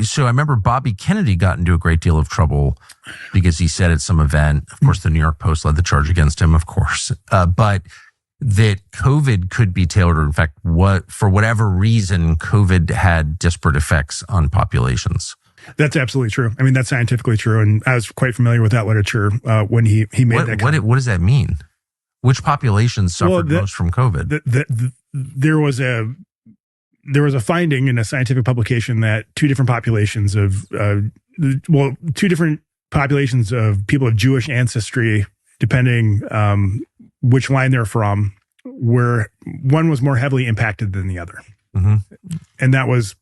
So I remember Bobby Kennedy got into a great deal of trouble because he said at some event, of course, the New York Post led the charge against him, of course, but that COVID could be tailored. In fact, for whatever reason, COVID had disparate effects on populations. That's absolutely true. I mean, that's scientifically true. And I was quite familiar with that literature when he made that comment. What does that mean? Which populations suffered most from COVID? There was a finding in a scientific publication that two different populations of people of Jewish ancestry, depending which line they're from, one was more heavily impacted than the other. Mm-hmm. And that was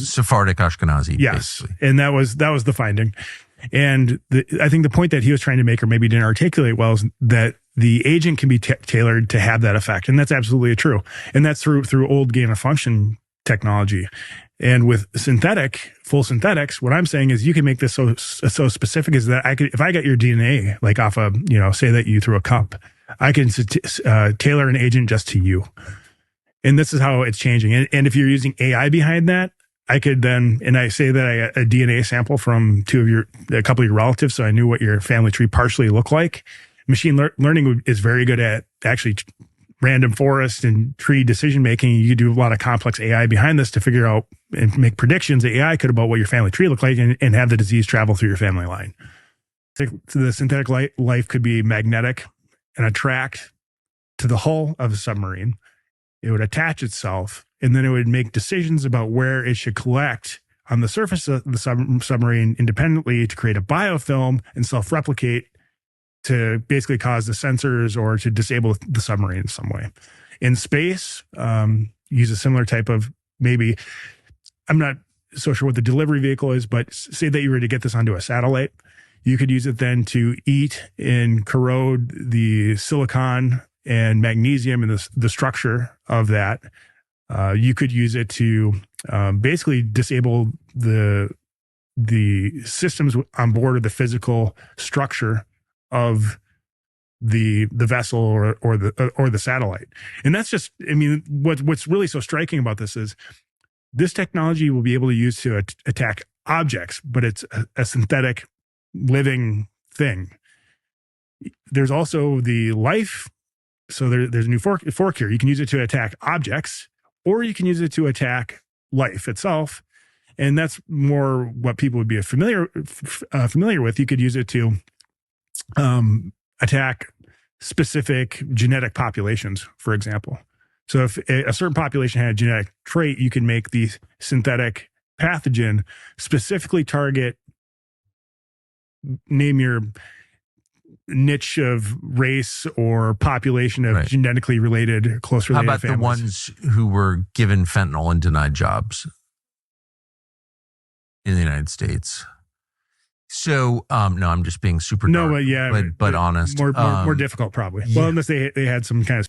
Sephardic Ashkenazi. Yes. Basically. And that was the finding. And I think the point that he was trying to make, or maybe didn't articulate well, is that the agent can be tailored to have that effect. And that's absolutely true. And that's through old gain of function technology. And with full synthetics, what I'm saying is you can make this so specific is that if I got your DNA, like off of, say that you threw a cup, I can tailor an agent just to you. And this is how it's changing. And if you're using AI behind that, I could then, and I say that I got a DNA sample from a couple of your relatives, so I knew what your family tree partially looked like. Machine learning is very good at actually random forest and tree decision making. You could do a lot of complex AI behind this to figure out and make predictions that AI could about what your family tree looked like and have the disease travel through your family line. The synthetic life could be magnetic and attract to the hull of a submarine. It would attach itself, and then it would make decisions about where it should collect on the surface of the submarine independently to create a biofilm and self-replicate to basically cause the sensors or to disable the submarine in some way. In space, use a similar type of, maybe, I'm not so sure what the delivery vehicle is, but say that you were to get this onto a satellite, you could use it then to eat and corrode the silicon and magnesium and the structure of that. You could use it to basically disable the systems on board of the physical structure of the vessel or the satellite. And that's just, I mean, what's really so striking about this is this technology will be able to use to attack objects, but it's a synthetic living thing. There's also the life. So there's a new fork here. You can use it to attack objects, or you can use it to attack life itself. And that's more what people would be familiar with. You could use it to attack specific genetic populations, for example. So if a certain population had a genetic trait, you can make the synthetic pathogen specifically target, name your niche of race or population of genetically related, close related families. How about the ones who were given fentanyl and denied jobs in the United States? So, no, I'm just being super dark, but honest. More difficult, probably. Yeah. Well, unless they had some kind of